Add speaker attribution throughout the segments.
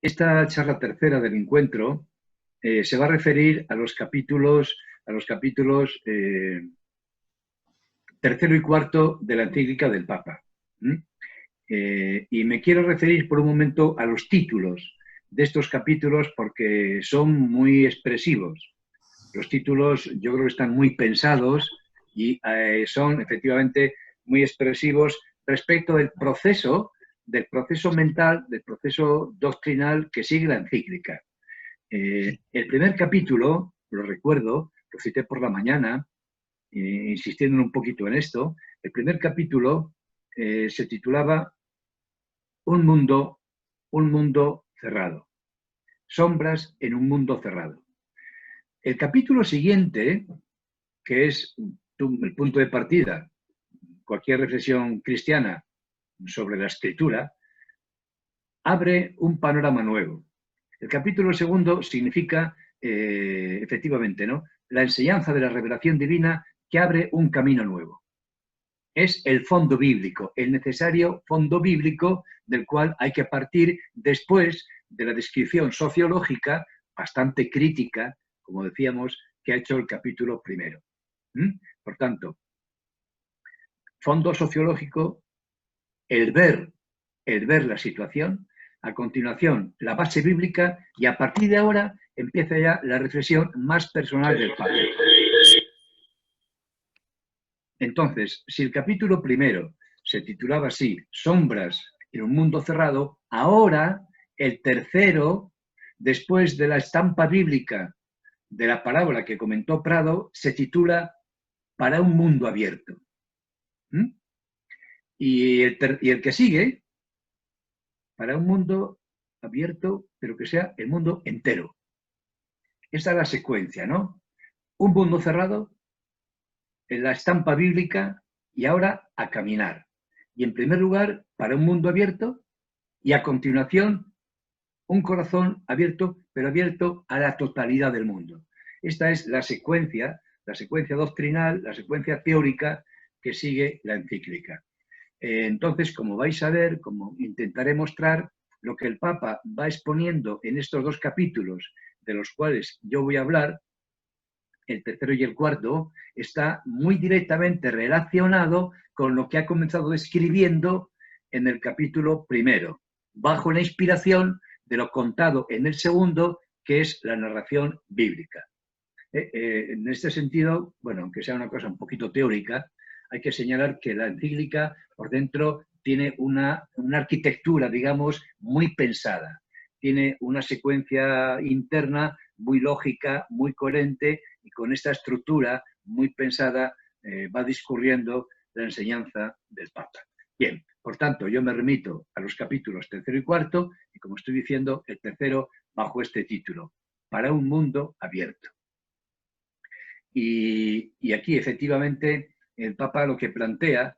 Speaker 1: Esta charla tercera del encuentro se va a referir a los capítulos tercero y cuarto de la encíclica del Papa. Y me quiero referir por un momento a los títulos de estos capítulos porque son muy expresivos. Los títulos yo creo que están muy pensados y son efectivamente muy expresivos respecto del proceso mental, del proceso doctrinal que sigue la encíclica. El primer capítulo, lo recuerdo, lo cité por la mañana, insistiendo un poquito en esto, el primer capítulo se titulaba Un mundo cerrado. Sombras en un mundo cerrado. El capítulo siguiente, que es el punto de partida, cualquier reflexión cristiana sobre la escritura, abre un panorama nuevo. El capítulo segundo significa, efectivamente, ¿no?, la enseñanza de la revelación divina que abre un camino nuevo. Es el fondo bíblico, el necesario fondo bíblico del cual hay que partir después de la descripción sociológica bastante crítica, como decíamos, que ha hecho el capítulo primero. Por tanto, fondo sociológico, el ver la situación, a continuación la base bíblica y a partir de ahora empieza ya la reflexión más personal del Papa. Entonces, si el capítulo primero se titulaba así, Sombras en un mundo cerrado, ahora el tercero, después de la estampa bíblica de la parábola que comentó Prado, se titula Para un mundo abierto. Y el que sigue, para un mundo abierto, pero que sea el mundo entero. Esa es la secuencia, ¿no? Un mundo cerrado, en la estampa bíblica, y ahora a caminar. Y en primer lugar, para un mundo abierto, y a continuación, un corazón abierto, pero abierto a la totalidad del mundo. Esta es la secuencia doctrinal, la secuencia teórica que sigue la encíclica. Entonces, como vais a ver, como intentaré mostrar, lo que el Papa va exponiendo en estos dos capítulos, de los cuales yo voy a hablar, el tercero y el cuarto, está muy directamente relacionado con lo que ha comenzado describiendo en el capítulo primero, bajo la inspiración de lo contado en el segundo, que es la narración bíblica. En este sentido, bueno, aunque sea una cosa un poquito teórica, hay que señalar que la encíclica por dentro tiene una arquitectura, digamos, muy pensada. Tiene una secuencia interna muy lógica, muy coherente, y con esta estructura muy pensada va discurriendo la enseñanza del Papa. Bien, por tanto, yo me remito a los capítulos tercero y cuarto, y como estoy diciendo, el tercero bajo este título, Para un mundo abierto. Y aquí, efectivamente, el Papa lo que plantea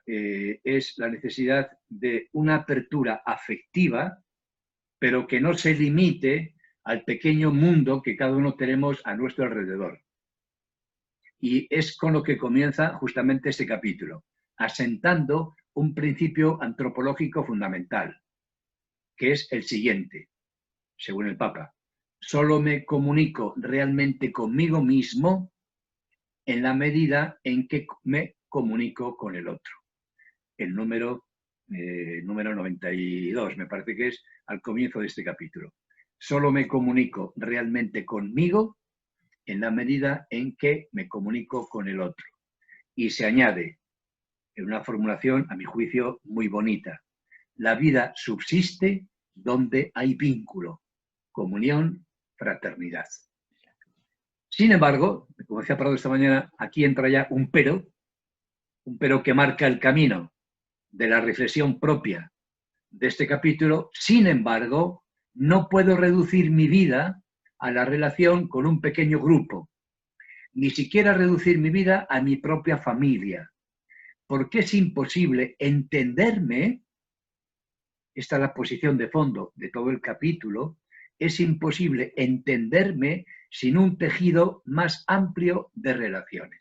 Speaker 1: es la necesidad de una apertura afectiva, pero que no se limite al pequeño mundo que cada uno tenemos a nuestro alrededor. Y es con lo que comienza justamente este capítulo, asentando un principio antropológico fundamental, que es el siguiente, según el Papa: solo me comunico realmente conmigo mismo en la medida en que me comunico con el otro. El número 92, me parece que es al comienzo de este capítulo. Solo me comunico realmente conmigo en la medida en que me comunico con el otro. Y se añade en una formulación, a mi juicio, muy bonita: la vida subsiste donde hay vínculo, comunión, fraternidad. Sin embargo, como decía Prado esta mañana, aquí entra ya un pero que marca el camino de la reflexión propia de este capítulo. Sin embargo, no puedo reducir mi vida a la relación con un pequeño grupo, ni siquiera reducir mi vida a mi propia familia, porque es imposible entenderme, esta es la posición de fondo de todo el capítulo, es imposible entenderme sin un tejido más amplio de relaciones.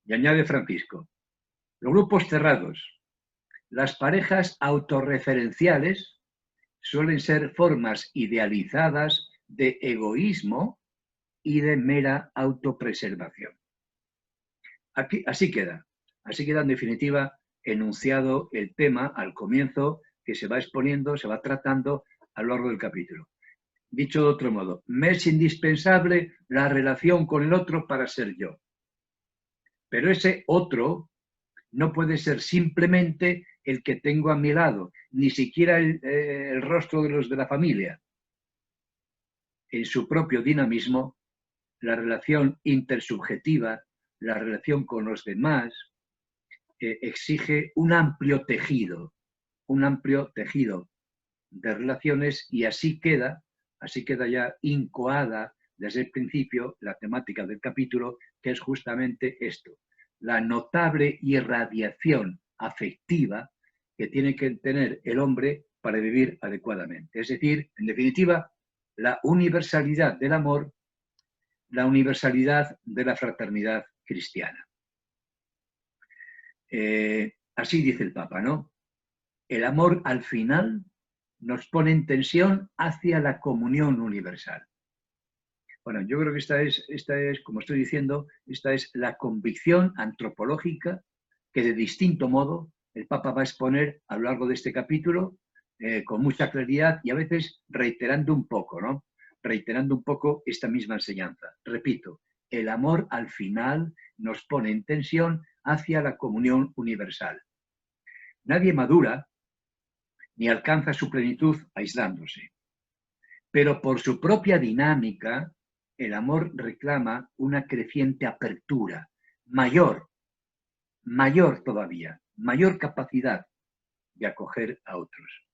Speaker 1: Y añade Francisco: los grupos cerrados, las parejas autorreferenciales suelen ser formas idealizadas de egoísmo y de mera autopreservación. Así queda en definitiva enunciado el tema al comienzo, que se va exponiendo, se va tratando a lo largo del capítulo. Dicho de otro modo, me es indispensable la relación con el otro para ser yo. Pero ese otro no puede ser simplemente el que tengo a mi lado, ni siquiera el rostro de los de la familia. En su propio dinamismo, la relación intersubjetiva, la relación con los demás, exige un amplio tejido de relaciones, y así queda ya incoada desde el principio la temática del capítulo, que es justamente esto: la notable irradiación afectiva que tiene que tener el hombre para vivir adecuadamente. Es decir, en definitiva, la universalidad del amor, la universalidad de la fraternidad cristiana. Así dice el Papa, ¿no? El amor al final nos pone en tensión hacia la comunión universal. Bueno, yo creo que esta es, como estoy diciendo, esta es la convicción antropológica que de distinto modo el Papa va a exponer a lo largo de este capítulo, con mucha claridad y a veces reiterando un poco, ¿no? Reiterando un poco esta misma enseñanza. Repito, el amor al final nos pone en tensión hacia la comunión universal. Nadie madura ni alcanza su plenitud aislándose, pero por su propia dinámica, el amor reclama una creciente apertura, mayor todavía, mayor capacidad de acoger a otros.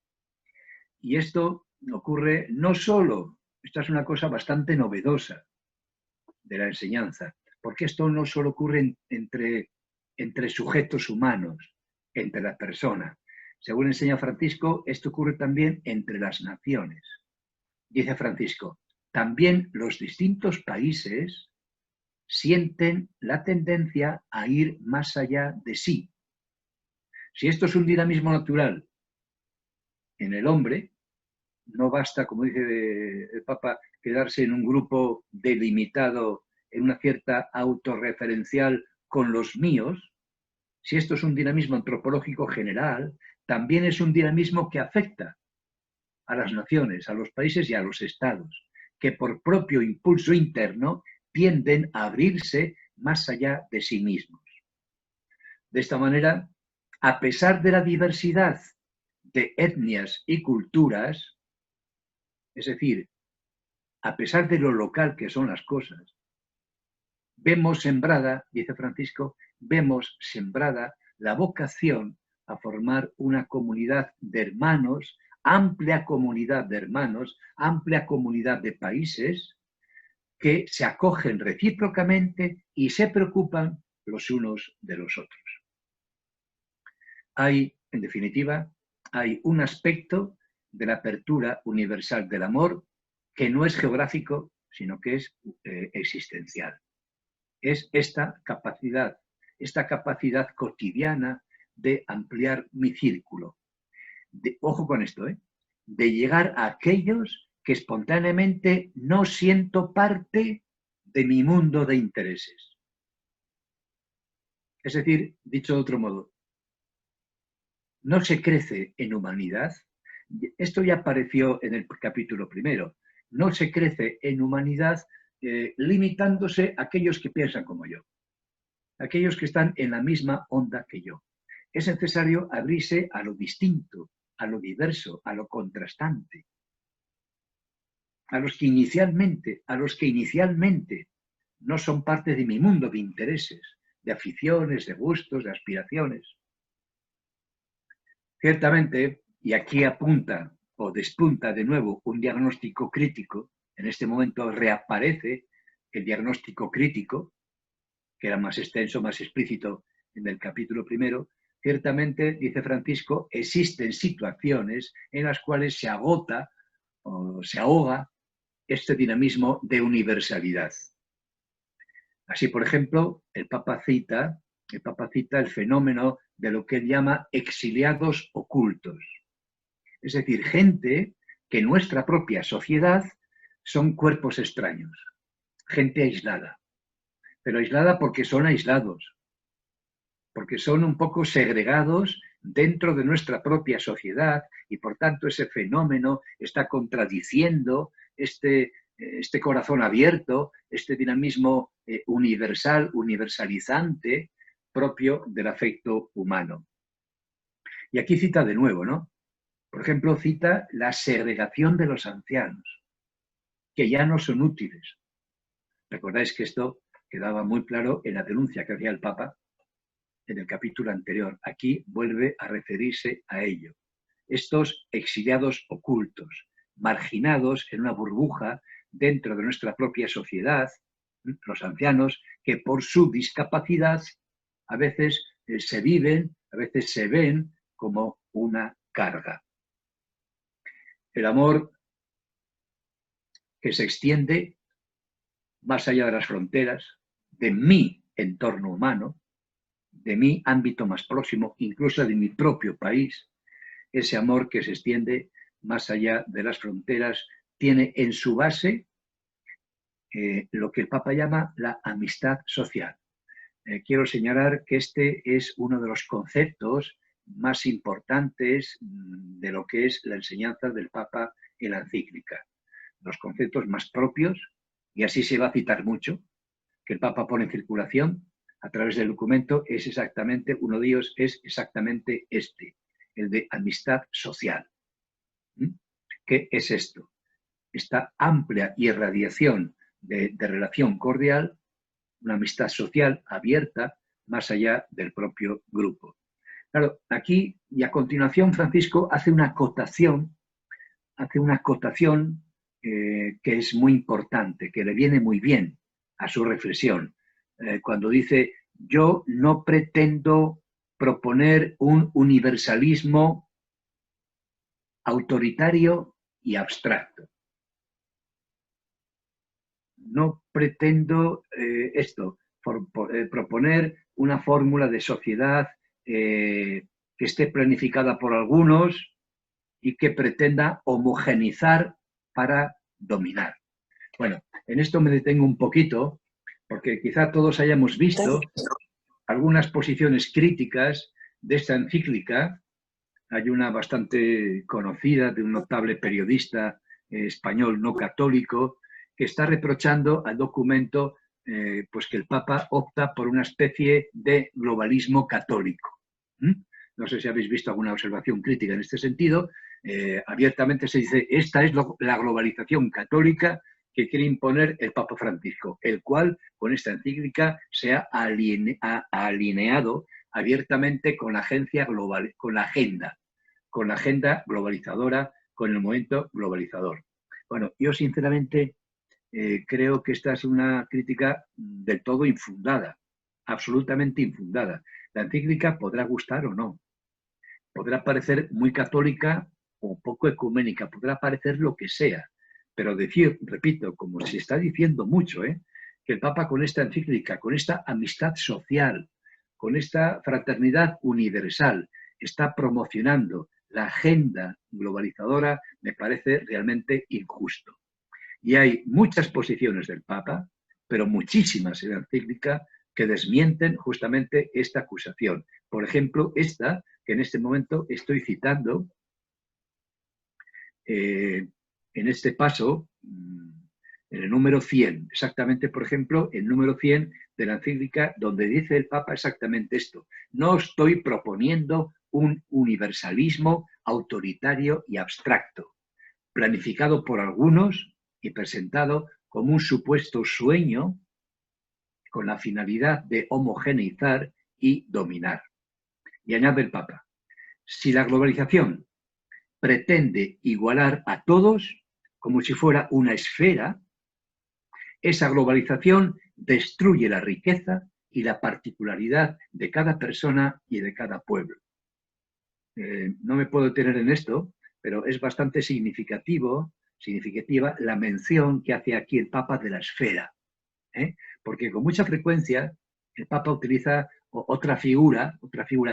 Speaker 1: Y esto ocurre no solo, esta es una cosa bastante novedosa de la enseñanza, porque esto no solo ocurre entre sujetos humanos, entre las personas. Según enseña Francisco, esto ocurre también entre las naciones. Dice Francisco, también los distintos países sienten la tendencia a ir más allá de sí. Si esto es un dinamismo natural en el hombre, no basta, como dice el Papa, quedarse en un grupo delimitado, en una cierta autorreferencial con los míos. Si esto es un dinamismo antropológico general, también es un dinamismo que afecta a las naciones, a los países y a los estados, que por propio impulso interno tienden a abrirse más allá de sí mismos. De esta manera, a pesar de la diversidad de etnias y culturas, es decir, a pesar de lo local que son las cosas, vemos sembrada, dice Francisco, vemos sembrada la vocación a formar una comunidad de hermanos, amplia comunidad de hermanos, amplia comunidad de países que se acogen recíprocamente y se preocupan los unos de los otros. Hay, en definitiva, hay un aspecto de la apertura universal del amor que no es geográfico, sino que es existencial. Es esta capacidad cotidiana de ampliar mi círculo. Ojo con esto, de llegar a aquellos que espontáneamente no siento parte de mi mundo de intereses. Es decir, dicho de otro modo, no se crece en humanidad. Esto ya apareció en el capítulo primero. No se crece en humanidad limitándose a aquellos que piensan como yo, aquellos que están en la misma onda que yo. Es necesario abrirse a lo distinto, a lo diverso, a lo contrastante, a los que inicialmente no son parte de mi mundo de intereses, de aficiones, de gustos, de aspiraciones. Ciertamente, y aquí apunta o despunta de nuevo un diagnóstico crítico, en este momento reaparece el diagnóstico crítico, que era más extenso, más explícito en el capítulo primero. Ciertamente, dice Francisco, existen situaciones en las cuales se agota o se ahoga este dinamismo de universalidad. Así, por ejemplo, el Papa cita el fenómeno de lo que él llama exiliados ocultos. Es decir, gente que nuestra propia sociedad son cuerpos extraños, gente aislada, pero aislada porque son aislados, porque son un poco segregados dentro de nuestra propia sociedad y por tanto ese fenómeno está contradiciendo este corazón abierto, este dinamismo universal, universalizante propio del afecto humano. Y aquí cita de nuevo, ¿no? Por ejemplo, cita la segregación de los ancianos, que ya no son útiles. Recordáis que esto quedaba muy claro en la denuncia que hacía el Papa en el capítulo anterior. Aquí vuelve a referirse a ello. Estos exiliados ocultos, marginados en una burbuja dentro de nuestra propia sociedad, los ancianos, que por su discapacidad a veces se viven, a veces se ven como una carga. El amor que se extiende más allá de las fronteras, de mi entorno humano, de mi ámbito más próximo, incluso de mi propio país, ese amor que se extiende más allá de las fronteras, tiene en su base lo que el Papa llama la amistad social. Quiero señalar que este es uno de los conceptos más importantes de lo que es la enseñanza del Papa en la encíclica. Los conceptos más propios, y así se va a citar mucho, que el Papa pone en circulación a través del documento, es exactamente, uno de ellos es exactamente este, el de amistad social. ¿Qué es esto? Esta amplia irradiación de relación cordial, una amistad social abierta más allá del propio grupo. Claro, aquí y a continuación Francisco hace una acotación que es muy importante, que le viene muy bien a su reflexión, cuando dice: yo no pretendo proponer un universalismo autoritario y abstracto. No pretendo proponer una fórmula de sociedad que esté planificada por algunos y que pretenda homogenizar para dominar. Bueno, en esto me detengo un poquito, porque quizá todos hayamos visto algunas posiciones críticas de esta encíclica. Hay una bastante conocida de un notable periodista español no católico que está reprochando al documento pues que el Papa opta por una especie de globalismo católico. No sé si habéis visto alguna observación crítica en este sentido. Abiertamente se dice: esta es la globalización católica que quiere imponer el Papa Francisco, el cual con esta encíclica se ha alineado abiertamente con la agencia global, con la agenda globalizadora, con el momento globalizador. Bueno, yo sinceramente creo que esta es una crítica del todo infundada, absolutamente infundada. La encíclica podrá gustar o no, podrá parecer muy católica o poco ecuménica, podrá parecer lo que sea, pero decir, repito, como se está diciendo mucho, que el Papa con esta encíclica, con esta amistad social, con esta fraternidad universal, está promocionando la agenda globalizadora, me parece realmente injusto. Y hay muchas posiciones del Papa, pero muchísimas en la encíclica, que desmienten justamente esta acusación. Por ejemplo, esta que en este momento estoy citando en este paso, en el número 100, exactamente, por ejemplo, el número 100 de la encíclica, donde dice el Papa exactamente esto: no estoy proponiendo un universalismo autoritario y abstracto, planificado por algunos y presentado como un supuesto sueño con la finalidad de homogeneizar y dominar. Y añade el Papa: si la globalización pretende igualar a todos como si fuera una esfera, esa globalización destruye la riqueza y la particularidad de cada persona y de cada pueblo. No me puedo detener en esto, pero es bastante significativa la mención que hace aquí el Papa de la esfera, porque con mucha frecuencia el Papa utiliza otra figura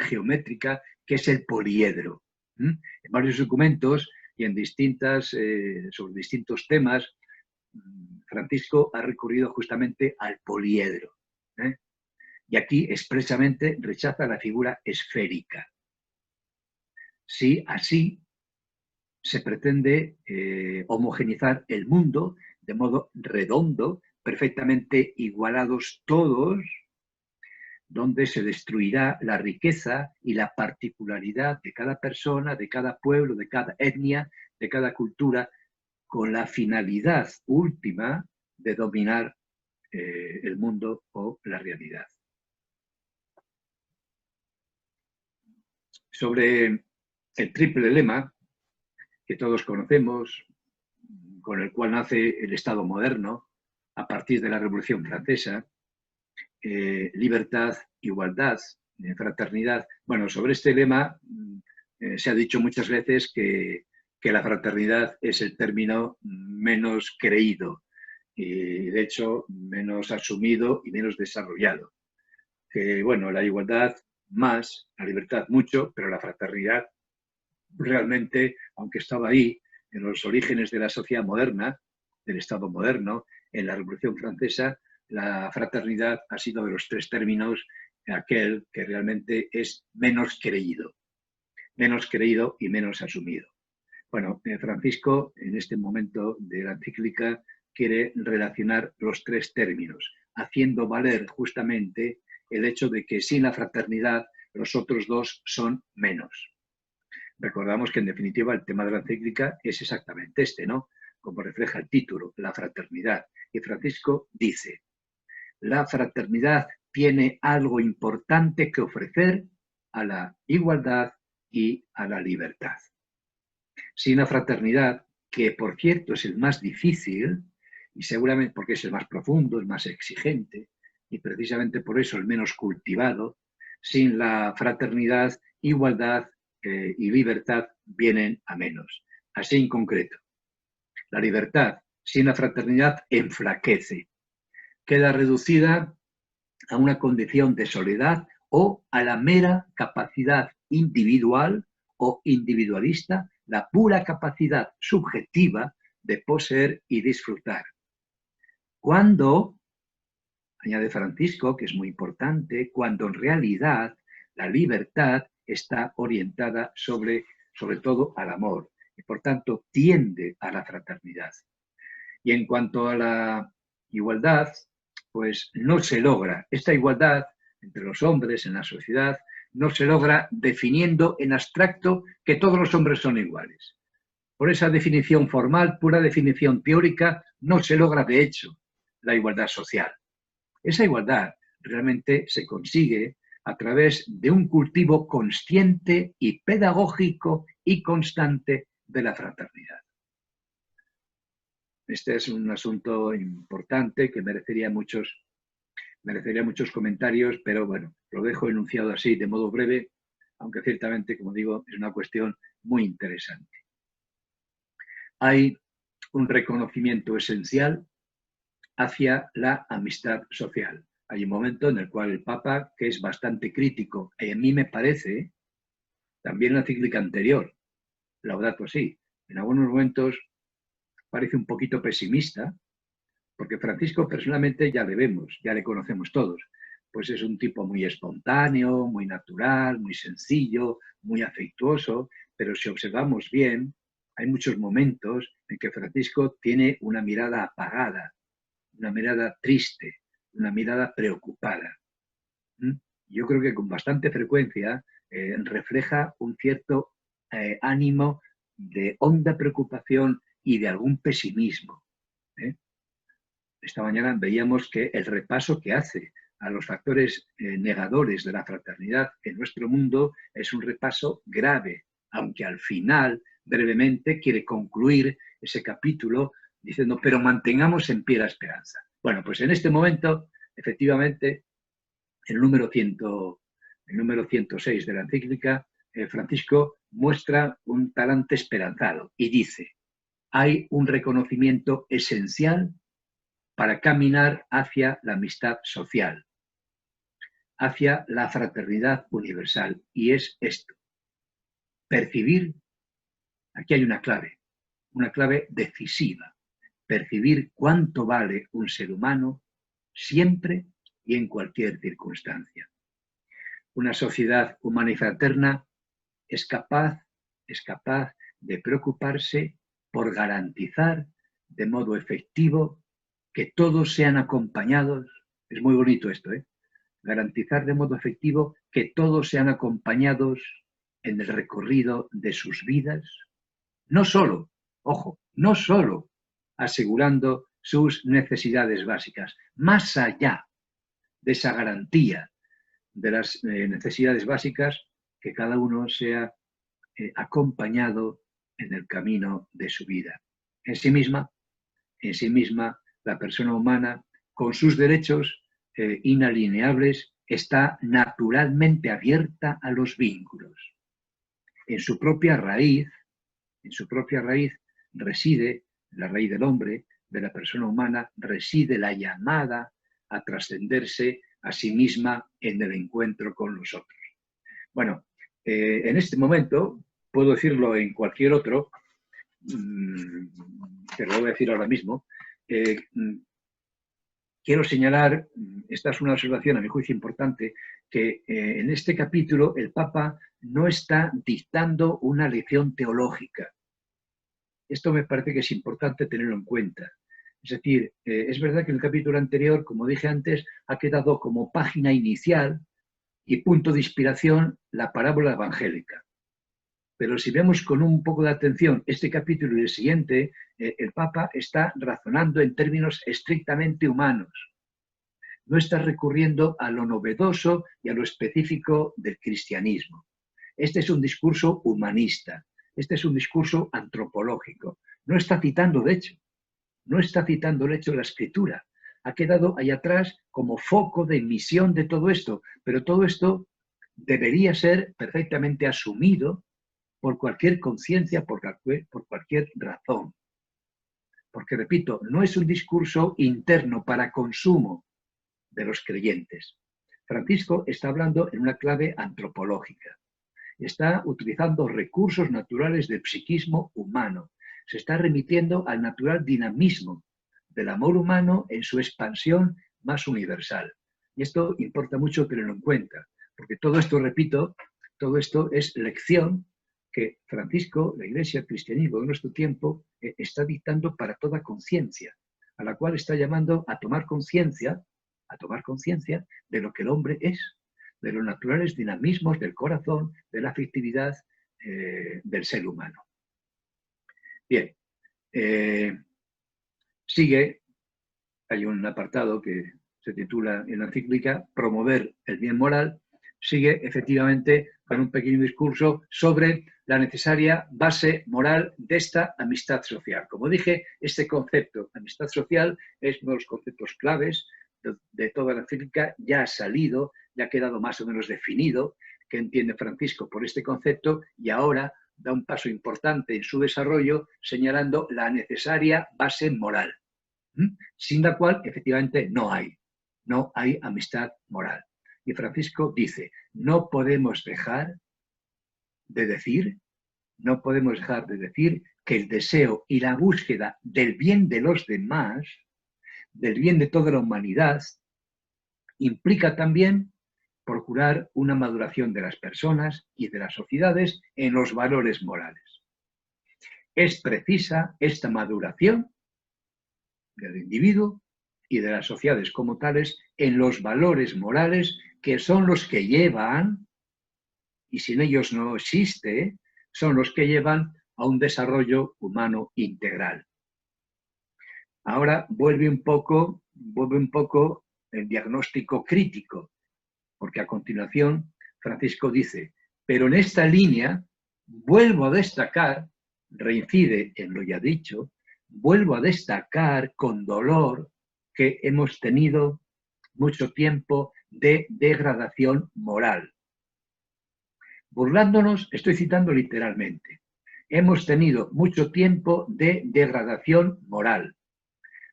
Speaker 1: geométrica, que es el poliedro. En varios documentos y sobre distintos temas, Francisco ha recurrido justamente al poliedro, ¿eh? Y aquí expresamente rechaza la figura esférica. Sí, así se pretende homogeneizar el mundo de modo redondo, perfectamente igualados todos, donde se destruirá la riqueza y la particularidad de cada persona, de cada pueblo, de cada etnia, de cada cultura, con la finalidad última de dominar el mundo o la realidad. Sobre el triple lema que todos conocemos, con el cual nace el Estado moderno a partir de la Revolución Francesa, libertad, igualdad, fraternidad. Bueno, sobre este lema se ha dicho muchas veces que la fraternidad es el término menos creído y, de hecho, menos asumido y menos desarrollado. Que, bueno, la igualdad más, la libertad mucho, pero la fraternidad realmente, aunque estaba ahí, en los orígenes de la sociedad moderna, del Estado moderno, en la Revolución Francesa, la fraternidad ha sido de los tres términos aquel que realmente es menos creído y menos asumido. Bueno, Francisco, en este momento de la encíclica, quiere relacionar los tres términos, haciendo valer justamente el hecho de que sin la fraternidad los otros dos son menos. Recordamos que, en definitiva, el tema de la encíclica es exactamente este, ¿no? Como refleja el título, la fraternidad. Y Francisco dice, la fraternidad tiene algo importante que ofrecer a la igualdad y a la libertad. Sin la fraternidad, que por cierto es el más difícil, y seguramente porque es el más profundo, el más exigente, y precisamente por eso el menos cultivado, sin la fraternidad, igualdad y libertad vienen a menos. Así en concreto, la libertad sin la fraternidad enflaquece, queda reducida a una condición de soledad o a la mera capacidad individual o individualista, la pura capacidad subjetiva de poseer y disfrutar. Cuando, añade Francisco, que es muy importante, cuando en realidad la libertad está orientada sobre todo al amor y por tanto tiende a la fraternidad. Y en cuanto a la igualdad, pues no se logra. Esta igualdad entre los hombres en la sociedad no se logra definiendo en abstracto que todos los hombres son iguales. Por esa definición formal, pura definición teórica, no se logra de hecho la igualdad social. Esa igualdad realmente se consigue a través de un cultivo consciente y pedagógico y constante de la fraternidad. Este es un asunto importante que merecería muchos comentarios, pero bueno, lo dejo enunciado así de modo breve, aunque ciertamente, como digo, es una cuestión muy interesante. Hay un reconocimiento esencial hacia la amistad social. Hay un momento en el cual el Papa, que es bastante crítico, y a mí me parece, también en la encíclica anterior, Laudato Si, en algunos momentos parece un poquito pesimista, porque Francisco personalmente ya le vemos, ya le conocemos todos, pues es un tipo muy espontáneo, muy natural, muy sencillo, muy afectuoso, pero si observamos bien, hay muchos momentos en que Francisco tiene una mirada apagada, una mirada triste, una mirada preocupada. Yo creo que con bastante frecuencia refleja un cierto ánimo de honda preocupación y de algún pesimismo. Esta mañana veíamos que el repaso que hace a los factores negadores de la fraternidad en nuestro mundo es un repaso grave, aunque al final, brevemente, quiere concluir ese capítulo diciendo, pero mantengamos en pie la esperanza. Bueno, pues en este momento, efectivamente, el número 106 de la encíclica, Francisco muestra un talante esperanzado y dice, hay un reconocimiento esencial para caminar hacia la amistad social, hacia la fraternidad universal. Y es esto, percibir, aquí hay una clave, una clave decisiva. Percibir cuánto vale un ser humano siempre y en cualquier circunstancia. Una sociedad humana y fraterna es capaz de preocuparse por garantizar de modo efectivo que todos sean acompañados. Es muy bonito esto, ¿eh? Garantizar de modo efectivo que todos sean acompañados en el recorrido de sus vidas, no solo, ojo, no solo asegurando sus necesidades básicas, más allá de esa garantía de las necesidades básicas, que cada uno sea acompañado en el camino de su vida. En sí misma, la persona humana, con sus derechos inalineables, está naturalmente abierta a los vínculos. En su propia raíz reside, la raíz del hombre, de la persona humana, reside la llamada a trascenderse a sí misma en el encuentro con los otros. Bueno, en este momento, puedo decirlo en cualquier otro, pero lo voy a decir ahora mismo, quiero señalar, esta es una observación a mi juicio importante, que en este capítulo el Papa no está dictando una lección teológica. Esto me parece que es importante tenerlo en cuenta. Es decir, es verdad que en el capítulo anterior, como dije antes, ha quedado como página inicial y punto de inspiración la parábola evangélica. Pero si vemos con un poco de atención este capítulo y el siguiente, el Papa está razonando en términos estrictamente humanos. No está recurriendo a lo novedoso y a lo específico del cristianismo. Este es un discurso humanista, este es un discurso antropológico. No está citando, de hecho, de la Escritura. Ha quedado ahí atrás como foco de emisión de todo esto, pero todo esto debería ser perfectamente asumido por cualquier conciencia, por cualquier razón. Porque, repito, no es un discurso interno para consumo de los creyentes. Francisco está hablando en una clave antropológica. Está utilizando recursos naturales del psiquismo humano. Se está remitiendo al natural dinamismo del amor humano en su expansión más universal. Y esto importa mucho tenerlo en cuenta, porque todo esto, repito, todo esto es lección que Francisco, la Iglesia, el cristianismo de nuestro tiempo, está dictando para toda conciencia, a la cual está llamando a tomar conciencia de lo que el hombre es, de los naturales dinamismos del corazón, de la afectividad del ser humano. Bien, sigue, hay un apartado que se titula en la encíclica Promover el bien moral, sigue efectivamente con un pequeño discurso sobre la necesaria base moral de esta amistad social. Como dije, este concepto, amistad social, es uno de los conceptos claves de toda la encíclica, ya ha salido, ya ha quedado más o menos definido qué entiende Francisco por este concepto y ahora da un paso importante en su desarrollo señalando la necesaria base moral, sin la cual efectivamente no hay amistad moral. Y Francisco dice, no podemos dejar de decir que el deseo y la búsqueda del bien de los demás, del bien de toda la humanidad, implica también procurar una maduración de las personas y de las sociedades en los valores morales. Es precisa esta maduración del individuo y de las sociedades como tales en los valores morales que son los que llevan, y sin ellos no existe, son los que llevan a un desarrollo humano integral. Ahora vuelve un poco el diagnóstico crítico, porque a continuación Francisco dice, pero en esta línea vuelvo a destacar, reincide en lo ya dicho, vuelvo a destacar con dolor que hemos tenido mucho tiempo de degradación moral. Burlándonos, estoy citando literalmente, hemos tenido mucho tiempo de degradación moral,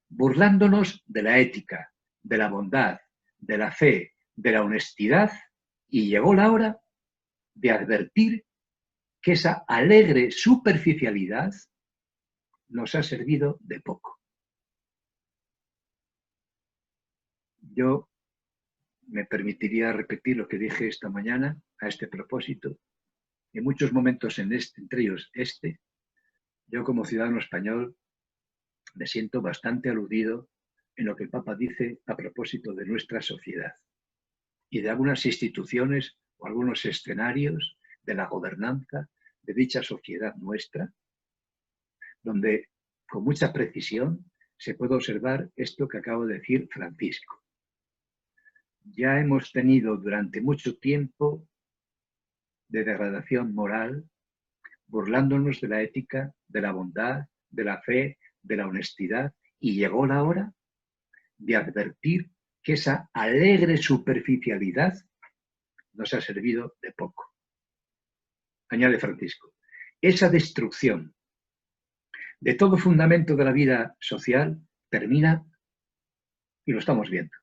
Speaker 1: burlándonos de la ética, de la bondad, de la fe, de la honestidad, y llegó la hora de advertir que esa alegre superficialidad nos ha servido de poco. Yo me permitiría repetir lo que dije esta mañana a este propósito. En muchos momentos, entre ellos yo como ciudadano español me siento bastante aludido en lo que el Papa dice a propósito de nuestra sociedad y de algunas instituciones o algunos escenarios de la gobernanza de dicha sociedad nuestra, donde con mucha precisión se puede observar esto que acabo de decir Francisco. Ya hemos tenido durante mucho tiempo de degradación moral, burlándonos de la ética, de la bondad, de la fe, de la honestidad, y llegó la hora de advertir que esa alegre superficialidad nos ha servido de poco. Añade Francisco, esa destrucción de todo fundamento de la vida social termina, y lo estamos viendo,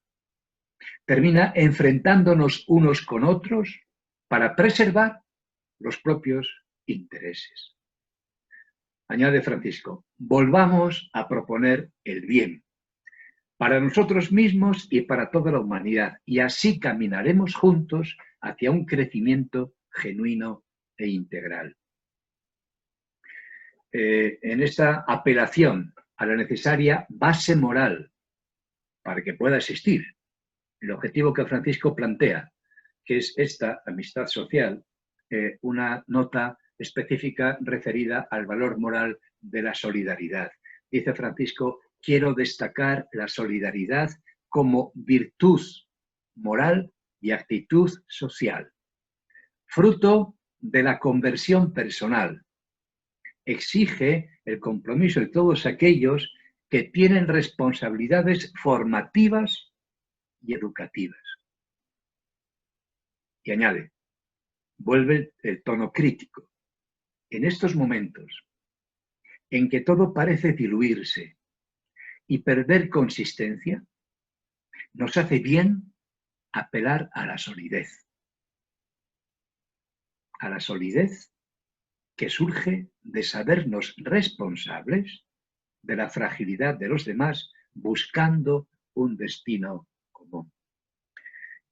Speaker 1: termina enfrentándonos unos con otros para preservar los propios intereses. Añade Francisco, volvamos a proponer el bien para nosotros mismos y para toda la humanidad, y así caminaremos juntos hacia un crecimiento genuino e integral. En esta apelación a la necesaria base moral para que pueda existir el objetivo que Francisco plantea, que es esta amistad social, una nota específica referida al valor moral de la solidaridad. Dice Francisco, quiero destacar la solidaridad como virtud moral y actitud social, fruto de la conversión personal. Exige el compromiso de todos aquellos que tienen responsabilidades formativas y educativas. Y añade, vuelve el tono crítico. En estos momentos en que todo parece diluirse y perder consistencia, nos hace bien apelar a la solidez. A la solidez que surge de sabernos responsables de la fragilidad de los demás buscando un destino común.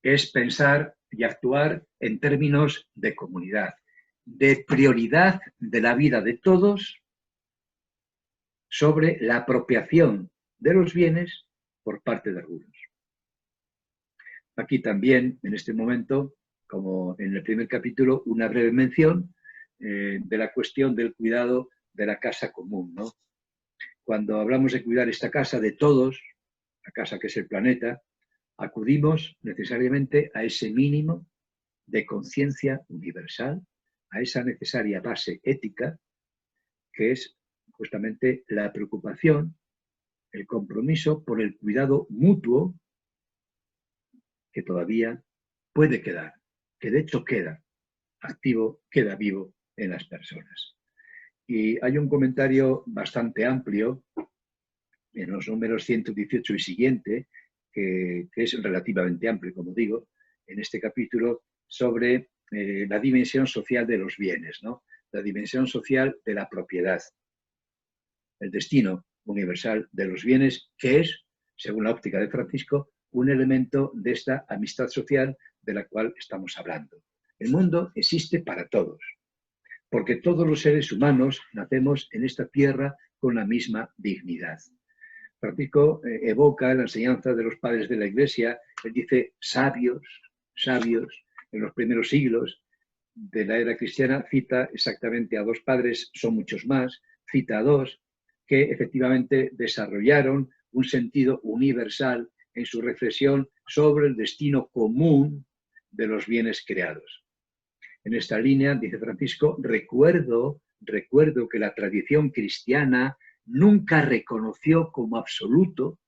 Speaker 1: Es pensar y actuar en términos de comunidad, de prioridad de la vida de todos sobre la apropiación de los bienes por parte de algunos. Aquí también, en este momento, como en el primer capítulo, una breve mención de la cuestión del cuidado de la casa común, ¿no? Cuando hablamos de cuidar esta casa de todos, la casa que es el planeta, acudimos necesariamente a ese mínimo de conciencia universal, a esa necesaria base ética, que es justamente la preocupación, el compromiso por el cuidado mutuo que todavía puede quedar, que de hecho queda activo, queda vivo en las personas. Y hay un comentario bastante amplio en los números 118 y siguiente, que es relativamente amplio, como digo, en este capítulo, sobre la dimensión social de los bienes, ¿no? La dimensión social de la propiedad, el destino universal de los bienes, que es, según la óptica de Francisco, un elemento de esta amistad social de la cual estamos hablando. El mundo existe para todos, porque todos los seres humanos nacemos en esta tierra con la misma dignidad. Francisco evoca la enseñanza de los padres de la Iglesia. Él dice sabios, en los primeros siglos de la era cristiana, cita exactamente a dos padres, son muchos más, cita a dos, que efectivamente desarrollaron un sentido universal en su reflexión sobre el destino común de los bienes creados. En esta línea, dice Francisco, recuerdo que la tradición cristiana nunca reconoció como absoluto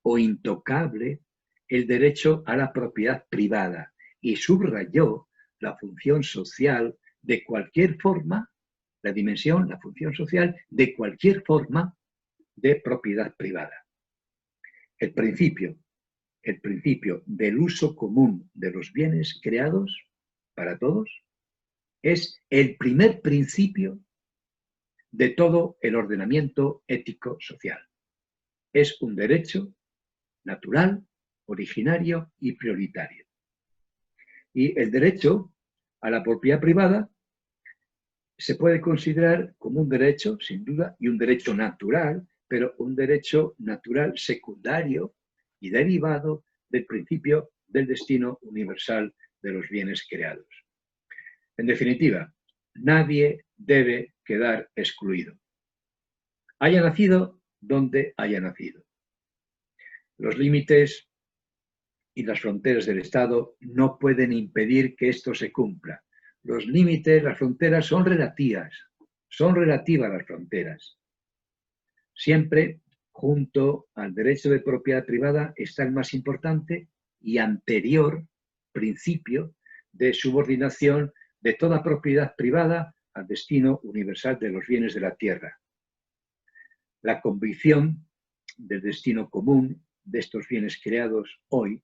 Speaker 1: o intocable el derecho a la propiedad privada y subrayó la función social de cualquier forma, la dimensión, la función social de cualquier forma de propiedad privada. El principio del uso común de los bienes creados para todos es el primer principio de todo el ordenamiento ético-social. Es un derecho natural, originario y prioritario. Y el derecho a la propiedad privada se puede considerar como un derecho, sin duda, y un derecho natural, pero un derecho natural secundario y derivado del principio del destino universal de los bienes creados. En definitiva, nadie debe quedar excluido, haya nacido donde haya nacido. Los límites y las fronteras del Estado no pueden impedir que esto se cumpla. Los límites, las fronteras son relativas las fronteras. Siempre junto al derecho de propiedad privada está el más importante y anterior principio de subordinación de toda propiedad privada al destino universal de los bienes de la tierra. La convicción del destino común de estos bienes creados hoy,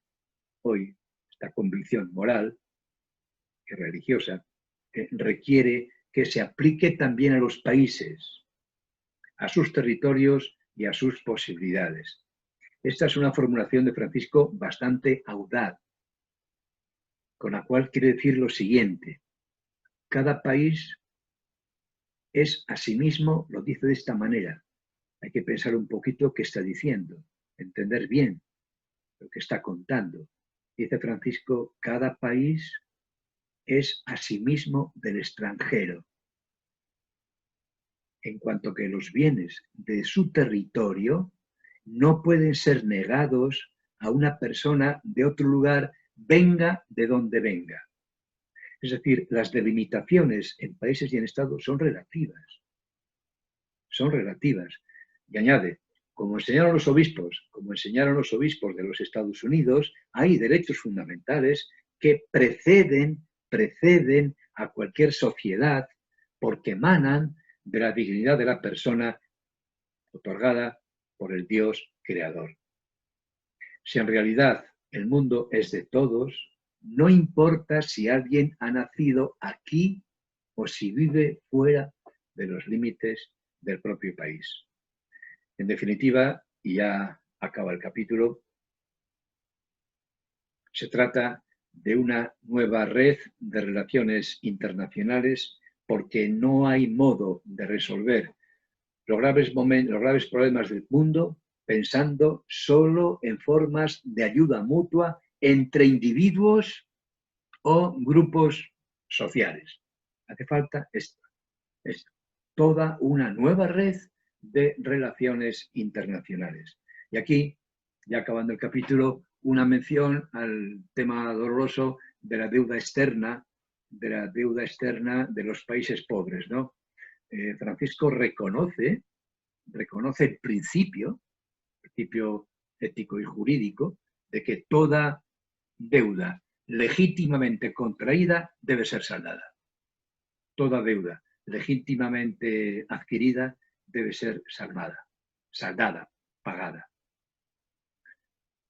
Speaker 1: esta convicción moral y religiosa, requiere que se aplique también a los países, a sus territorios y a sus posibilidades. Esta es una formulación de Francisco bastante audaz, con la cual quiere decir lo siguiente: cada país es a sí mismo, lo dice de esta manera. Hay que pensar un poquito qué está diciendo, entender bien lo que está contando. Dice Francisco, cada país es a sí mismo del extranjero, en cuanto que los bienes de su territorio no pueden ser negados a una persona de otro lugar, venga de donde venga. Es decir, las delimitaciones en países y en estados son relativas. Son relativas. Y añade, como enseñaron los obispos de los Estados Unidos, hay derechos fundamentales que preceden a cualquier sociedad porque emanan de la dignidad de la persona otorgada por el Dios creador. Si en realidad el mundo es de todos, no importa si alguien ha nacido aquí o si vive fuera de los límites del propio país. En definitiva, y ya acaba el capítulo, se trata de una nueva red de relaciones internacionales porque no hay modo de resolver los graves problemas del mundo pensando solo en formas de ayuda mutua entre individuos o grupos sociales. Hace falta esto, toda una nueva red de relaciones internacionales. Y aquí, ya acabando el capítulo, una mención al tema doloroso de la deuda externa de los países pobres, ¿no? Francisco reconoce el principio ético y jurídico de que toda deuda legítimamente contraída debe ser saldada. Toda deuda legítimamente adquirida debe ser saldada, pagada.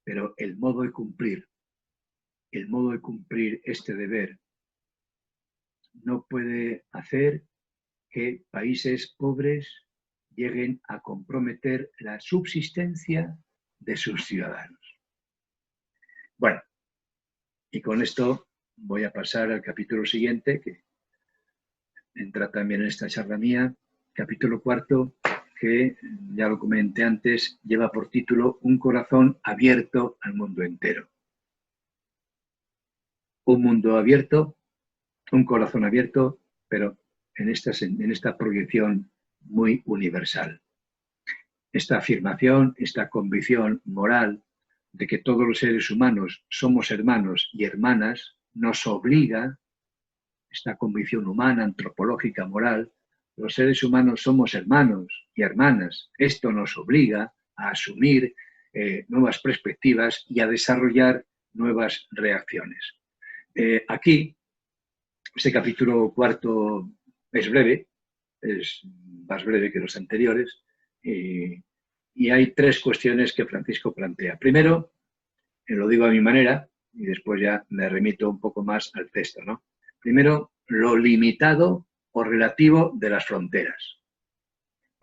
Speaker 1: Pero el modo de cumplir este deber no puede hacer que países pobres lleguen a comprometer la subsistencia de sus ciudadanos. Bueno, y con esto voy a pasar al capítulo siguiente, que entra también en esta charla mía, capítulo 4, que ya lo comenté antes, lleva por título Un corazón abierto al mundo entero. Un mundo abierto, un corazón abierto, pero en esta proyección muy universal. Esta afirmación, esta convicción moral de que todos los seres humanos somos hermanos y hermanas, nos obliga, esta convicción humana, antropológica, moral, los seres humanos somos hermanos y hermanas. Esto nos obliga a asumir nuevas perspectivas y a desarrollar nuevas reacciones. Aquí, este capítulo 4 es breve, es más breve que los anteriores, y hay 3 cuestiones que Francisco plantea. Primero, lo digo a mi manera, y después ya me remito un poco más al texto, ¿no? Primero, lo limitado o relativo de las fronteras.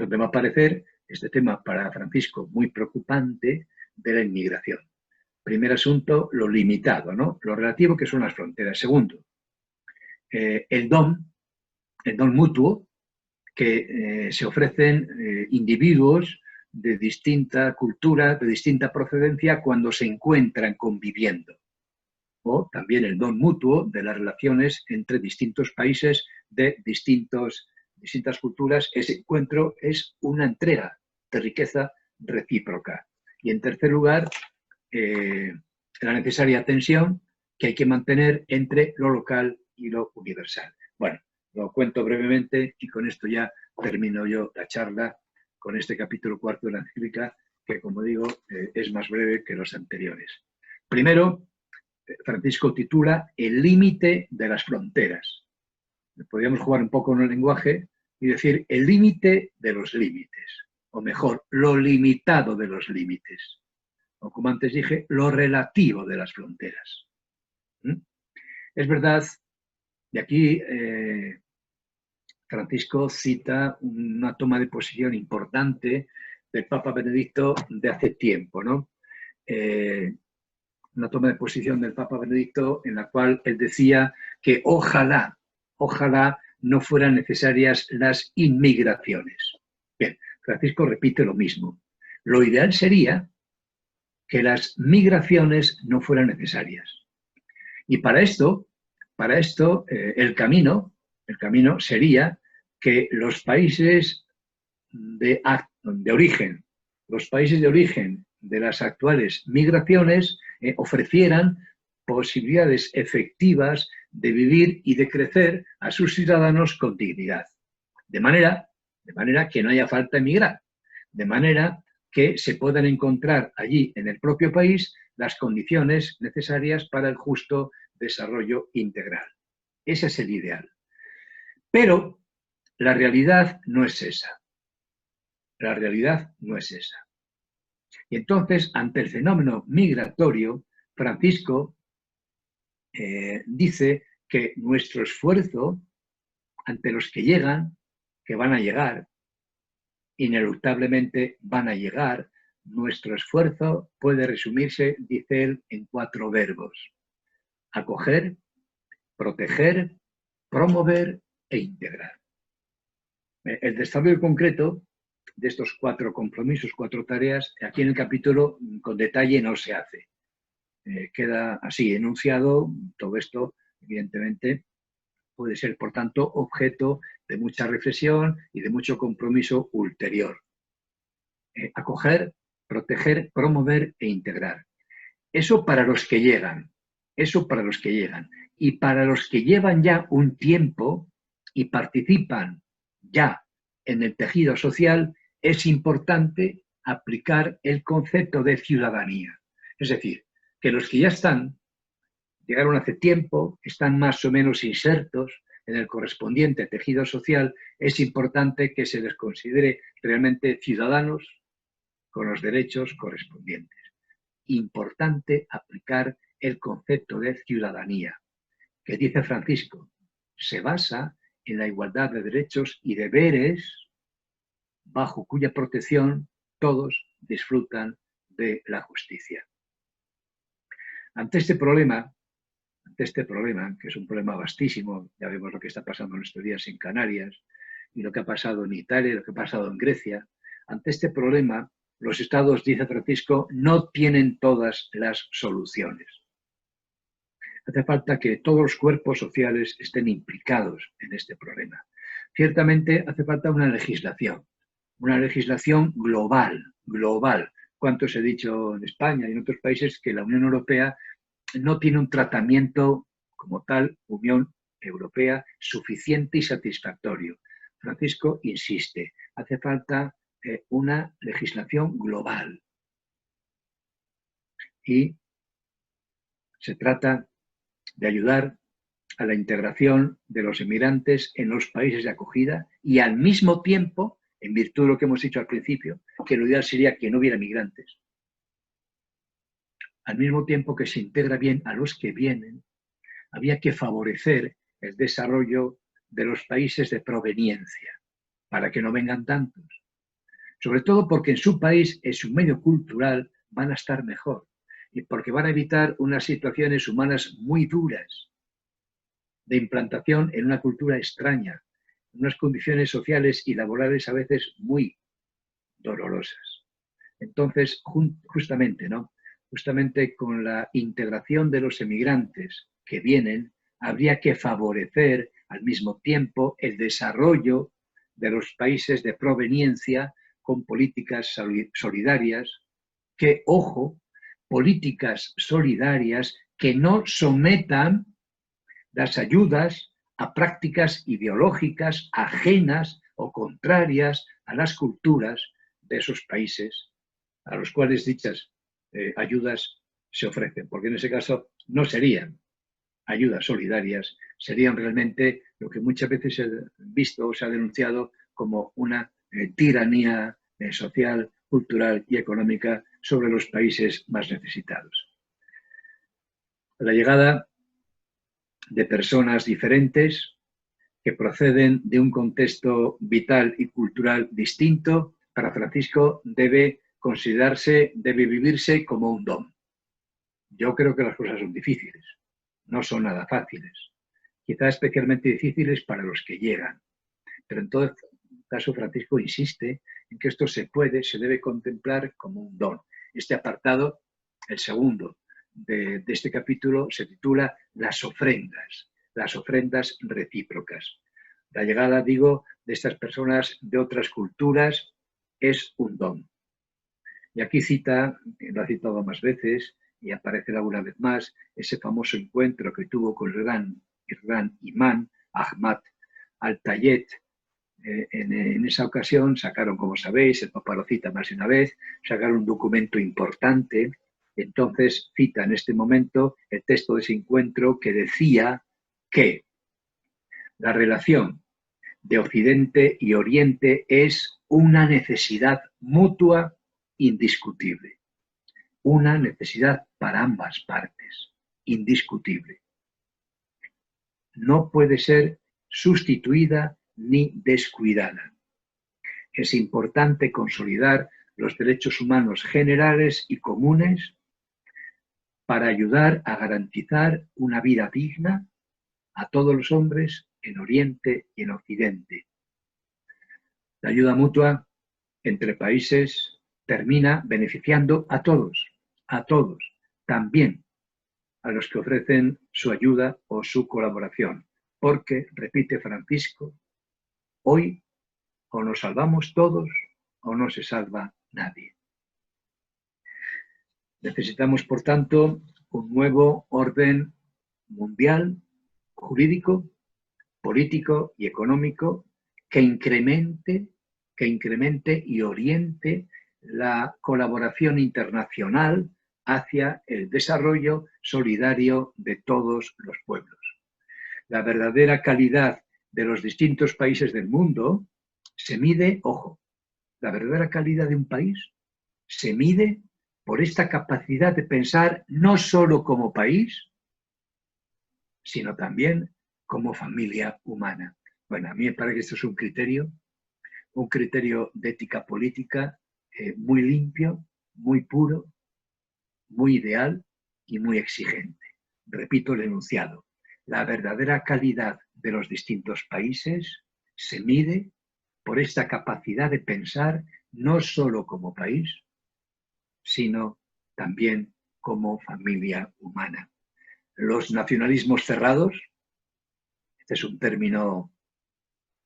Speaker 1: donde va a aparecer este tema para Francisco muy preocupante de la inmigración. Primer asunto, lo limitado, ¿no? Lo relativo que son las fronteras. Segundo, el don mutuo que se ofrecen individuos de distinta cultura, de distinta procedencia, cuando se encuentran conviviendo. O también el don mutuo de las relaciones entre distintos países de distintas culturas. Ese encuentro es una entrega de riqueza recíproca. Y en tercer lugar, la necesaria tensión que hay que mantener entre lo local y lo universal. Bueno, lo cuento brevemente y con esto ya termino yo la charla con este capítulo 4 de la encíclica, que como digo, es más breve que los anteriores. Primero, Francisco titula El límite de las fronteras. Podríamos jugar un poco en el lenguaje y decir el límite de los límites, o mejor, lo limitado de los límites, o como antes dije, lo relativo de las fronteras. Es verdad, y aquí Francisco cita una toma de posición importante del Papa Benedicto de hace tiempo, ¿no? Una toma de posición del Papa Benedicto en la cual él decía que ojalá no fueran necesarias las inmigraciones. Bien, Francisco repite lo mismo. Lo ideal sería que las migraciones no fueran necesarias. Y para esto el camino sería que los países de origen de las actuales migraciones ofrecieran posibilidades efectivas de vivir y de crecer a sus ciudadanos con dignidad. De manera que no haya falta de emigrar, de manera que se puedan encontrar allí en el propio país las condiciones necesarias para el justo desarrollo integral. Ese es el ideal. Pero la realidad no es esa. La realidad no es esa. Y entonces, ante el fenómeno migratorio, Francisco dice que nuestro esfuerzo ante los que llegan, que van a llegar, ineluctablemente van a llegar, nuestro esfuerzo puede resumirse, dice él, en 4 verbos: acoger, proteger, promover e integrar. El desarrollo concreto de estos 4 compromisos, 4 tareas, aquí en el capítulo con detalle no se hace. Queda así enunciado. Todo esto, evidentemente, puede ser, por tanto, objeto de mucha reflexión y de mucho compromiso ulterior. Acoger, proteger, promover e integrar. Eso para los que llegan. Y para los que llevan ya un tiempo y participan ya en el tejido social, es importante aplicar el concepto de ciudadanía. Es decir, que los que ya llegaron hace tiempo, están más o menos insertos en el correspondiente tejido social, es importante que se les considere realmente ciudadanos con los derechos correspondientes. Importante aplicar el concepto de ciudadanía, que dice Francisco, se basa en la igualdad de derechos y deberes bajo cuya protección todos disfrutan de la justicia. Ante este problema, que es un problema vastísimo, ya vemos lo que está pasando en estos días en Canarias y lo que ha pasado en Italia y lo que ha pasado en Grecia, ante este problema los estados, dice Francisco, no tienen todas las soluciones. Hace falta que todos los cuerpos sociales estén implicados en este problema. Ciertamente hace falta una legislación global. ¿Cuántos he dicho en España y en otros países que la Unión Europea no tiene un tratamiento como tal, Unión Europea, suficiente y satisfactorio? Francisco insiste, hace falta una legislación global. Y se trata de ayudar a la integración de los emigrantes en los países de acogida y al mismo tiempo, en virtud de lo que hemos dicho al principio, que lo ideal sería que no hubiera migrantes, al mismo tiempo que se integra bien a los que vienen, había que favorecer el desarrollo de los países de proveniencia, para que no vengan tantos, Sobre todo porque en su país, en su medio cultural, van a estar mejor y porque van a evitar unas situaciones humanas muy duras de implantación en una cultura extraña, en unas condiciones sociales y laborales a veces muy dolorosas. Entonces, justamente, ¿no? Justamente con la integración de los emigrantes que vienen, habría que favorecer al mismo tiempo el desarrollo de los países de proveniencia con políticas solidarias que, ojo, políticas solidarias que no sometan las ayudas a prácticas ideológicas ajenas o contrarias a las culturas de esos países a los cuales dichas ayudas se ofrecen, porque en ese caso no serían ayudas solidarias, serían realmente lo que muchas veces se ha visto o se ha denunciado como una tiranía social, cultural y económica sobre los países más necesitados. La llegada de personas diferentes que proceden de un contexto vital y cultural distinto, para Francisco debe considerarse, debe vivirse como un don. Yo creo que las cosas son difíciles, no son nada fáciles, quizá especialmente difíciles para los que llegan, pero en todo caso Francisco insiste en que esto se debe contemplar como un don. Este apartado, el segundo de este capítulo, se titula las ofrendas recíprocas. La llegada, digo, de estas personas de otras culturas es un don. Y aquí cita, lo ha citado más veces y aparece alguna vez más, ese famoso encuentro que tuvo con el gran imán Ahmad al-Tayeb. En esa ocasión sacaron, como sabéis, el Papa lo cita más de una vez, sacaron un documento importante. Entonces cita en este momento el texto de ese encuentro que decía que la relación de Occidente y Oriente es una necesidad mutua indiscutible. Una necesidad para ambas partes, indiscutible. No puede ser sustituida ni descuidada. Es importante consolidar los derechos humanos generales y comunes para ayudar a garantizar una vida digna a todos los hombres en Oriente y en Occidente. La ayuda mutua entre países termina beneficiando a todos, también a los que ofrecen su ayuda o su colaboración, porque, repite Francisco, hoy o nos salvamos todos o no se salva nadie. Necesitamos, por tanto, un nuevo orden mundial, jurídico, político y económico que incremente y oriente la colaboración internacional hacia el desarrollo solidario de todos los pueblos. La verdadera calidad de los distintos países del mundo se mide, ojo, la verdadera calidad de un país se mide por esta capacidad de pensar no solo como país, sino también como familia humana. Bueno, a mí me parece que esto es un criterio de ética política muy limpio, muy puro, muy ideal y muy exigente. Repito el enunciado. La verdadera calidad de los distintos países se mide por esta capacidad de pensar no solo como país, sino también como familia humana. Los nacionalismos cerrados, este es un término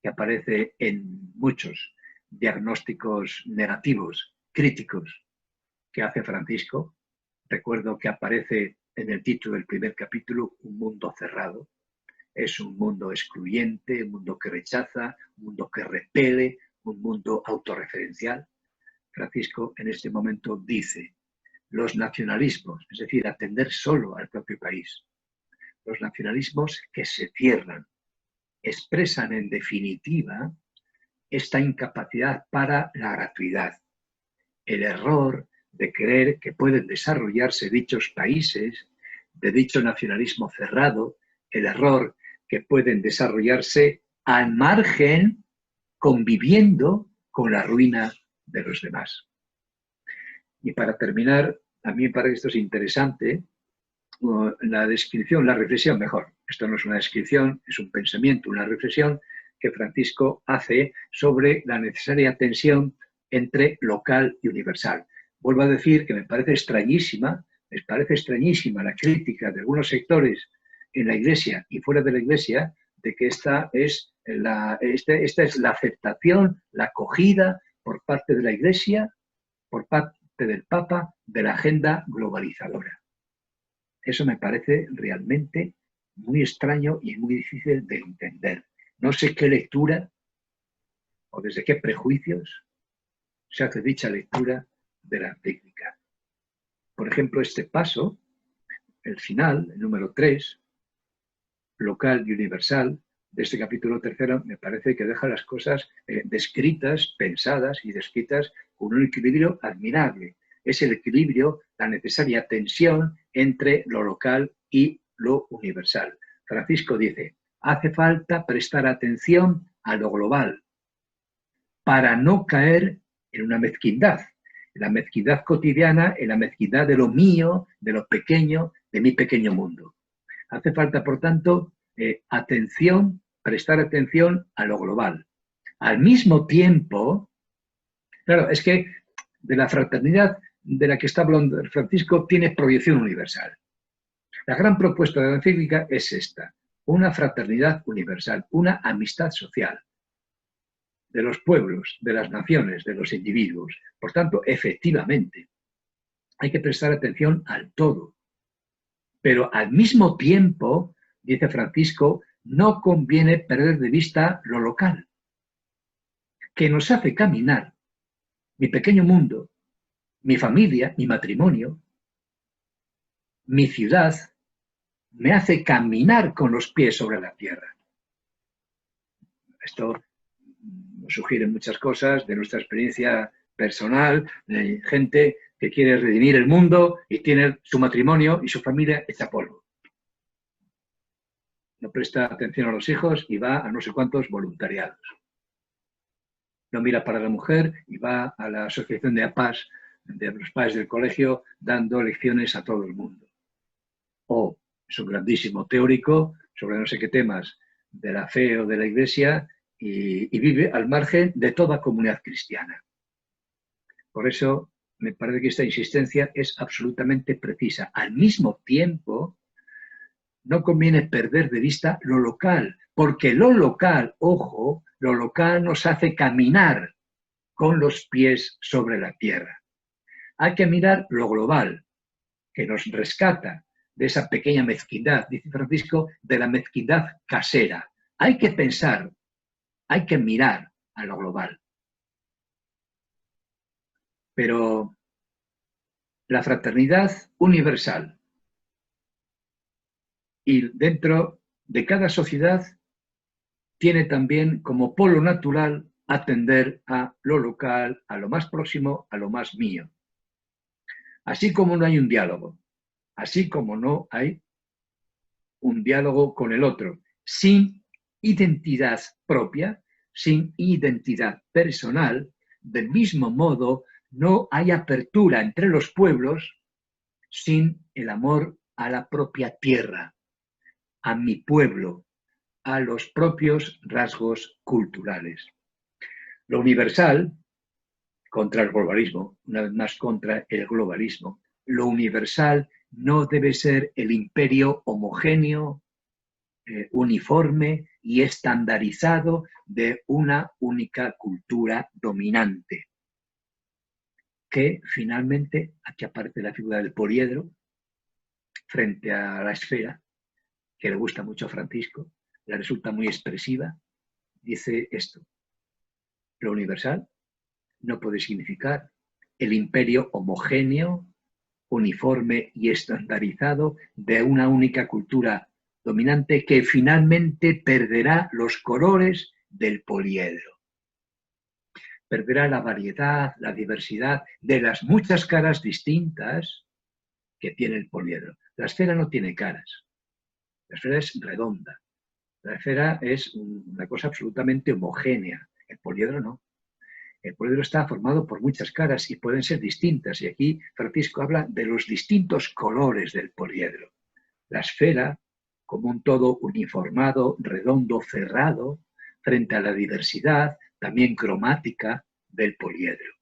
Speaker 1: que aparece en muchos diagnósticos negativos, críticos, que hace Francisco. Recuerdo que aparece en el título del primer capítulo, un mundo cerrado. Es un mundo excluyente, un mundo que rechaza, un mundo que repele, un mundo autorreferencial. Francisco en este momento dice, los nacionalismos, es decir, atender solo al propio país, los nacionalismos que se cierran, expresan en definitiva esta incapacidad para la gratuidad, el error de creer que pueden desarrollarse dichos países, de dicho nacionalismo cerrado, el error que pueden desarrollarse al margen, conviviendo con la ruina de los demás. Y para terminar, a mí me parece que esto es interesante, la descripción, la reflexión mejor. Esto no es una descripción, es un pensamiento, una reflexión que Francisco hace sobre la necesaria tensión entre local y universal. Vuelvo a decir que me parece extrañísima la crítica de algunos sectores en la Iglesia y fuera de la Iglesia de que esta es la aceptación, la acogida por parte de la Iglesia, por parte del Papa, de la agenda globalizadora. Eso me parece realmente muy extraño y muy difícil de entender. No sé qué lectura o desde qué prejuicios se hace dicha lectura de la técnica. Por ejemplo, este paso, el final, el número 3, local y universal, de este capítulo 3, me parece que deja las cosas descritas, pensadas y descritas con un equilibrio admirable. Es el equilibrio, la necesaria tensión entre lo local y lo universal. Francisco dice, hace falta prestar atención a lo global para no caer en una mezquindad, en la mezquindad cotidiana, en la mezquindad de lo mío, de lo pequeño, de mi pequeño mundo. Hace falta, por tanto, prestar atención a lo global. Al mismo tiempo, claro, es que de la fraternidad de la que está hablando Francisco tiene proyección universal. La gran propuesta de la encíclica es esta, una fraternidad universal, una amistad social de los pueblos, de las naciones, de los individuos. Por tanto, efectivamente, hay que prestar atención al todo. Pero al mismo tiempo, dice Francisco, no conviene perder de vista lo local, que nos hace caminar mi pequeño mundo, mi familia, mi matrimonio, mi ciudad, me hace caminar con los pies sobre la tierra. Esto nos sugiere muchas cosas de nuestra experiencia personal, de gente que quiere redimir el mundo y tiene su matrimonio y su familia hecha polvo. No presta atención a los hijos y va a no sé cuántos voluntariados. No mira para la mujer y va a la asociación de APAS, de los padres del colegio, dando lecciones a todo el mundo. O es un grandísimo teórico sobre no sé qué temas de la fe o de la Iglesia y vive al margen de toda comunidad cristiana. Por eso me parece que esta insistencia es absolutamente precisa. Al mismo tiempo, no conviene perder de vista lo local, porque lo local, ojo, lo local nos hace caminar con los pies sobre la tierra. Hay que mirar lo global, que nos rescata de esa pequeña mezquindad, dice Francisco, de la mezquindad casera. Hay que pensar, hay que mirar a lo global. Pero la fraternidad universal y dentro de cada sociedad tiene también como polo natural atender a lo local, a lo más próximo, a lo más mío. Así como no hay un diálogo, así como no hay un diálogo con el otro, sin identidad propia, sin identidad personal, del mismo modo no hay apertura entre los pueblos sin el amor a la propia tierra, a mi pueblo, a los propios rasgos culturales. Lo universal, contra el globalismo, una vez más contra el globalismo, lo universal no debe ser el imperio homogéneo, uniforme y estandarizado de una única cultura dominante. Que finalmente, aquí aparece la figura del poliedro frente a la esfera, que le gusta mucho a Francisco, le resulta muy expresiva, dice esto: lo universal no puede significar el imperio homogéneo, uniforme y estandarizado de una única cultura dominante que finalmente perderá los colores del poliedro. Perderá la variedad, la diversidad de las muchas caras distintas que tiene el poliedro. La esfera no tiene caras. La esfera es redonda. La esfera es una cosa absolutamente homogénea. El poliedro no. El poliedro está formado por muchas caras y pueden ser distintas. Y aquí Francisco habla de los distintos colores del poliedro. La esfera, como un todo uniformado, redondo, cerrado, frente a la diversidad, también cromática, del poliedro.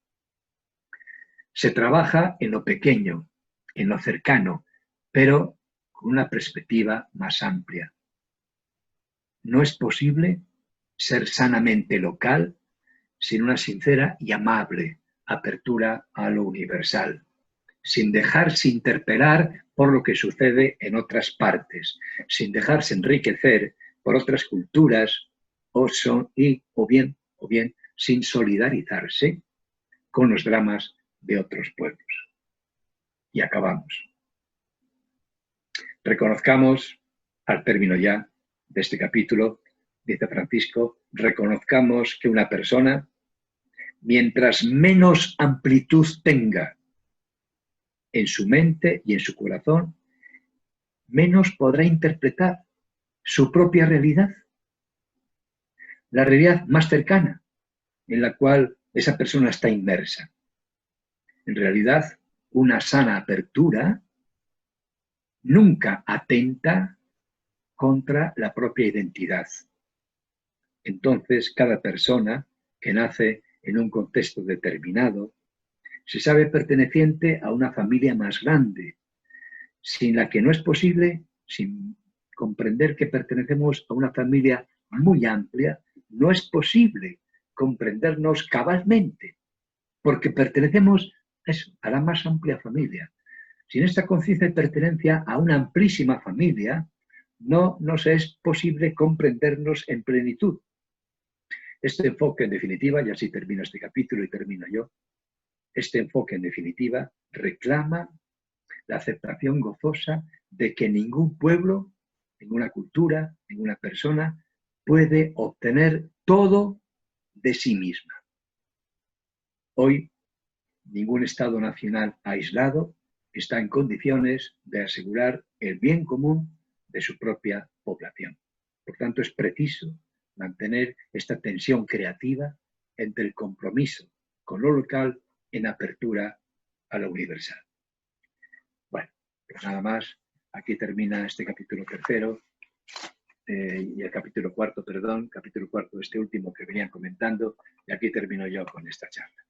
Speaker 1: Se trabaja en lo pequeño, en lo cercano, pero con una perspectiva más amplia. No es posible ser sanamente local sin una sincera y amable apertura a lo universal, sin dejarse interpelar por lo que sucede en otras partes, sin dejarse enriquecer por otras culturas o bien sin solidarizarse con los dramas de otros pueblos. Y acabamos. Reconozcamos, al término ya de este capítulo, dice Francisco, reconozcamos que una persona, mientras menos amplitud tenga en su mente y en su corazón, menos podrá interpretar su propia realidad. La realidad más cercana en la cual esa persona está inmersa. En realidad, una sana apertura nunca atenta contra la propia identidad. Entonces, cada persona que nace en un contexto determinado se sabe perteneciente a una familia más grande, sin la que no es posible, sin comprender que pertenecemos a una familia muy amplia, no es posible comprendernos cabalmente, porque pertenecemos a la más amplia familia. Sin esta conciencia de pertenencia a una amplísima familia, no nos es posible comprendernos en plenitud. Este enfoque, en definitiva, y así termino este capítulo y termino yo, este enfoque, en definitiva, reclama la aceptación gozosa de que ningún pueblo, ninguna cultura, ninguna persona puede obtener todo de sí misma. Hoy, ningún Estado nacional aislado está en condiciones de asegurar el bien común de su propia población. Por tanto, es preciso mantener esta tensión creativa entre el compromiso con lo local en apertura a lo universal. Bueno, pues nada más. Aquí termina este capítulo tercero y el capítulo cuarto, perdón, capítulo cuarto, este último que venían comentando, y aquí termino yo con esta charla.